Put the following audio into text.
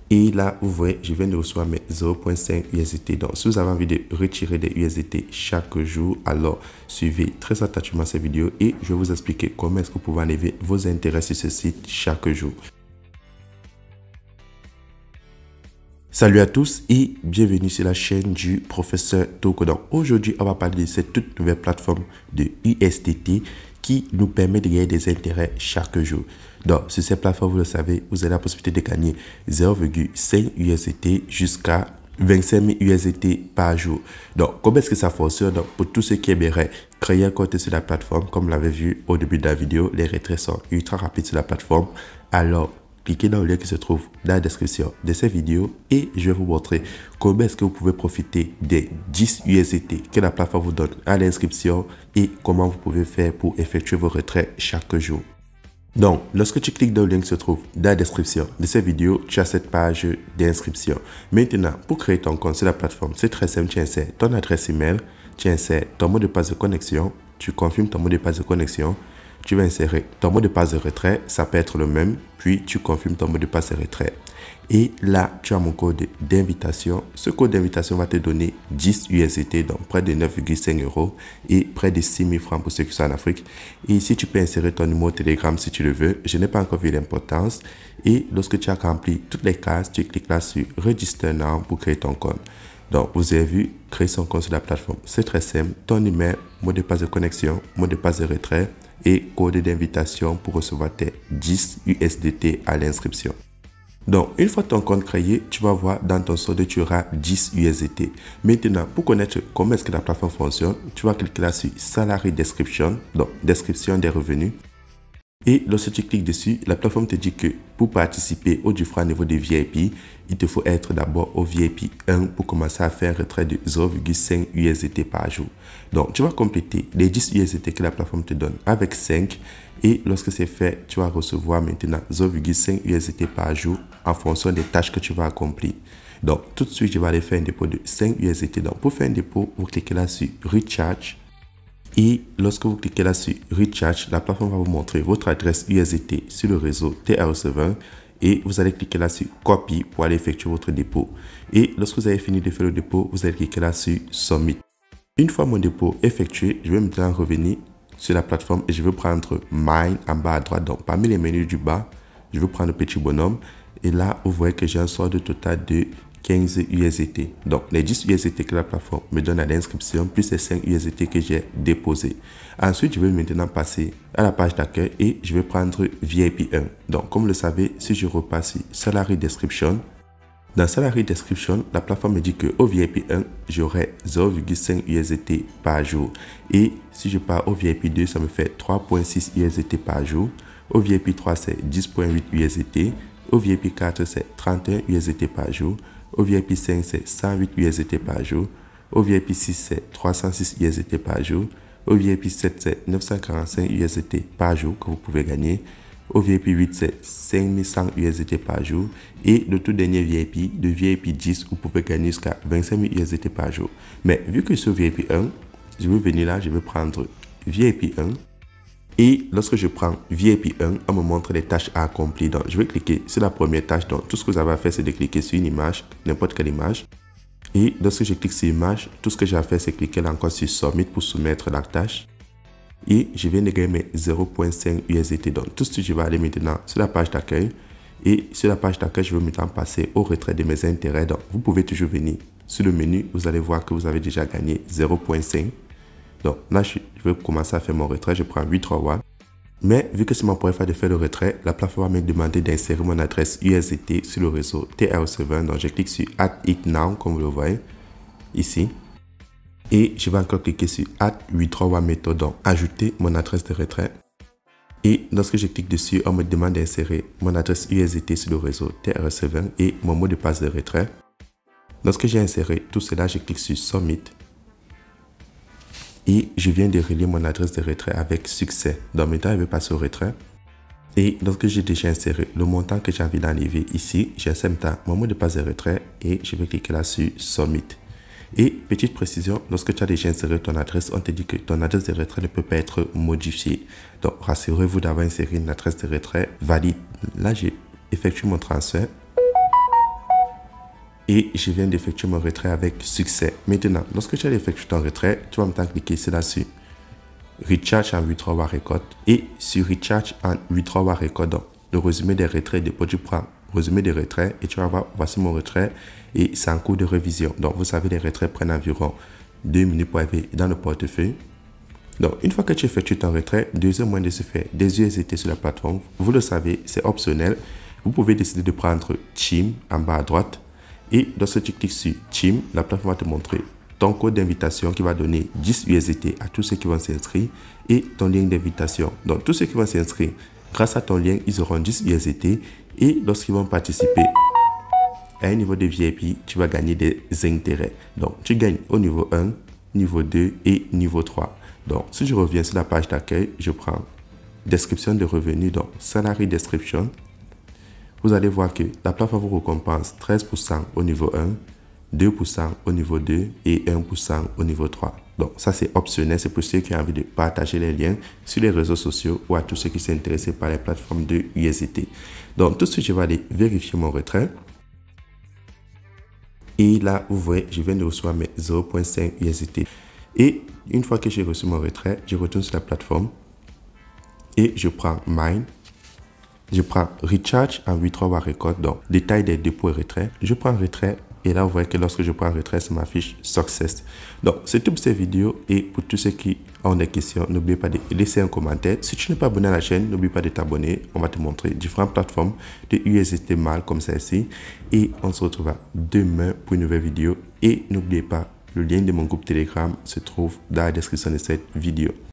Et là, vous voyez, je viens de recevoir mes 0.5 USDT. Donc, si vous avez envie de retirer des USDT chaque jour, alors suivez très attentivement cette vidéo et je vais vous expliquer comment est-ce que vous pouvez enlever vos intérêts sur ce site chaque jour. Salut à tous et bienvenue sur la chaîne du professeur Toko. Donc aujourd'hui, on va parler de cette toute nouvelle plateforme de USDT qui nous permet de gagner des intérêts chaque jour. Donc sur cette plateforme, vous le savez, vous avez la possibilité de gagner 0,5 USDT jusqu'à 25 000 USDT par jour. Donc comment est-ce que ça fonctionne? Donc, pour tous ceux qui aimeraient créer un compte sur la plateforme, comme vous l'avez vu au début de la vidéo, les retraits sont ultra rapides sur la plateforme. Alors cliquez dans le lien qui se trouve dans la description de cette vidéo et je vais vous montrer comment est-ce que vous pouvez profiter des 10 USDT que la plateforme vous donne à l'inscription et comment vous pouvez faire pour effectuer vos retraits chaque jour. Donc, lorsque tu cliques dans le lien qui se trouve dans la description de cette vidéo, tu as cette page d'inscription. Maintenant, pour créer ton compte sur la plateforme, c'est très simple. Tu insères ton adresse email, tu insères ton mot de passe de connexion, tu confirmes ton mot de passe de connexion. Tu vas insérer ton mot de passe de retrait, ça peut être le même, puis tu confirmes ton mot de passe de retrait. Et là, tu as mon code d'invitation. Ce code d'invitation va te donner 10 USDT, donc près de 9,5 € et près de 6 000 francs pour ceux qui sont en Afrique. Et ici, tu peux insérer ton numéro Telegram si tu le veux. Je n'ai pas encore vu l'importance. Et lorsque tu as rempli toutes les cases, tu cliques là sur Register Now pour créer ton compte. Donc, vous avez vu, créer son compte sur la plateforme, c'est très simple. Ton email, mot de passe de connexion, mot de passe de retrait et code d'invitation pour recevoir tes 10 USDT à l'inscription. Donc, une fois ton compte créé, tu vas voir dans ton solde, tu auras 10 USDT. Maintenant, pour connaître comment est-ce que la plateforme fonctionne, tu vas cliquer là sur Salary Description, donc description des revenus. Et lorsque tu cliques dessus, la plateforme te dit que pour participer au différent niveau de VIP, il te faut être d'abord au VIP 1 pour commencer à faire un retrait de 0,5 USDT par jour. Donc, tu vas compléter les 10 USDT que la plateforme te donne avec 5. Et lorsque c'est fait, tu vas recevoir maintenant 0,5 USDT par jour en fonction des tâches que tu vas accomplir. Donc, tout de suite, je vais aller faire un dépôt de 5 USDT. Donc, pour faire un dépôt, vous cliquez là sur Recharge. Et lorsque vous cliquez là sur Recharge, la plateforme va vous montrer votre adresse USDT sur le réseau TR20 et vous allez cliquer là sur Copy pour aller effectuer votre dépôt. Et lorsque vous avez fini de faire le dépôt, vous allez cliquer là sur Submit. Une fois mon dépôt effectué, je vais maintenant revenir sur la plateforme et je vais prendre Mine en bas à droite. Donc parmi les menus du bas, je vais prendre le petit bonhomme et là vous voyez que j'ai un solde total de 15 USDT. Donc, les 10 USDT que la plateforme me donne à l'inscription, plus les 5 USDT que j'ai déposés. Ensuite, je vais maintenant passer à la page d'accueil et je vais prendre VIP 1. Donc, comme vous le savez, si je repasse sur Salary Description, dans Salary Description, la plateforme me dit qu'au VIP 1, j'aurai 0,5 USDT par jour. Et si je pars au VIP 2, ça me fait 3,6 USDT par jour. Au VIP 3, c'est 10,8 USDT. Au VIP 4, c'est 31 USDT par jour. Au VIP 5, c'est 108 USDT par jour. Au VIP 6, c'est 306 USDT par jour. Au VIP 7, c'est 945 USDT par jour que vous pouvez gagner. Au VIP 8, c'est 5100 USDT par jour. Et le tout dernier VIP, le VIP 10, vous pouvez gagner jusqu'à 25 000 USDT par jour. Mais vu que sur VIP 1, je vais venir là, je vais prendre VIP 1. Et lorsque je prends VIP 1, on me montre les tâches à accomplir. Donc, je vais cliquer sur la première tâche. Donc, tout ce que vous avez à faire, c'est de cliquer sur une image, n'importe quelle image. Et lorsque je clique sur image, tout ce que j'ai à faire, c'est cliquer là encore sur Submit pour soumettre la tâche. Et je viens de gagner mes 0,5 USDT. Donc, tout de suite, je vais aller maintenant sur la page d'accueil. Et sur la page d'accueil, je vais maintenant passer au retrait de mes intérêts. Donc, vous pouvez toujours venir sur le menu. Vous allez voir que vous avez déjà gagné 0,5. Donc là, je vais commencer à faire mon retrait. Je prends 8 watts. Mais vu que c'est mon première fois de faire le retrait, la plateforme va me demander d'insérer mon adresse USDT sur le réseau TR20. Donc je clique sur Add It Now, comme vous le voyez ici. Et je vais encore cliquer sur Add Withdrawal Method, donc ajouter mon adresse de retrait. Et lorsque je clique dessus, on me demande d'insérer mon adresse USDT sur le réseau TR20 et mon mot de passe de retrait. Lorsque j'ai inséré tout cela, je clique sur Submit. Et je viens de relier mon adresse de retrait avec succès. Donc maintenant, je vais passer au retrait. Et lorsque j'ai déjà inséré le montant que j'ai envie d'enlever ici, j'insère maintenant mon mot de passe de retrait et je vais cliquer là sur Submit. Et petite précision, lorsque tu as déjà inséré ton adresse, on te dit que ton adresse de retrait ne peut pas être modifiée. Donc rassurez-vous d'avoir inséré une adresse de retrait valide. Là, j'ai effectué mon transfert. Et je viens d'effectuer mon retrait avec succès. Maintenant, lorsque tu as effectué ton retrait, tu vas maintenant cliquer là-dessus. Recharge en withdrawal record. Et sur Recharge en withdrawal record, donc, le résumé des retraits dépôt, tu prends résumé des retraits et tu vas voir, voici mon retrait et c'est en cours de révision. Donc, vous savez, les retraits prennent environ 2 minutes pour arriver dans le portefeuille. Donc, une fois que tu effectues ton retrait, deuxième moyen de se faire des USDT sur la plateforme, vous le savez, c'est optionnel. Vous pouvez décider de prendre Team en bas à droite. Et lorsque tu cliques sur Team, la plateforme va te montrer ton code d'invitation qui va donner 10 USDT à tous ceux qui vont s'inscrire et ton lien d'invitation. Donc, tous ceux qui vont s'inscrire, grâce à ton lien, ils auront 10 USDT et lorsqu'ils vont participer à un niveau de VIP, tu vas gagner des intérêts. Donc, tu gagnes au niveau 1, niveau 2 et niveau 3. Donc, si je reviens sur la page d'accueil, je prends description de revenus, donc salary description. Vous allez voir que la plateforme vous récompense 13% au niveau 1, 2% au niveau 2 et 1% au niveau 3. Donc, ça, c'est optionnel. C'est pour ceux qui ont envie de partager les liens sur les réseaux sociaux ou à tous ceux qui sont intéressés par les plateformes de USDT. Donc, tout de suite, je vais aller vérifier mon retrait. Et là, vous voyez, je viens de recevoir mes 0.5 USDT. Et une fois que j'ai reçu mon retrait, je retourne sur la plateforme et je prends Mine. Je prends Recharge en withdrawal record, donc détail des dépôts et retraits. Je prends retrait et là, vous voyez que lorsque je prends retrait, ça m'affiche Success. Donc, c'est tout pour cette vidéo et pour tous ceux qui ont des questions, n'oubliez pas de laisser un commentaire. Si tu n'es pas abonné à la chaîne, n'oublie pas de t'abonner. On va te montrer différentes plateformes de USDT mal comme celle-ci et on se retrouvera demain pour une nouvelle vidéo. Et n'oubliez pas, le lien de mon groupe Telegram se trouve dans la description de cette vidéo.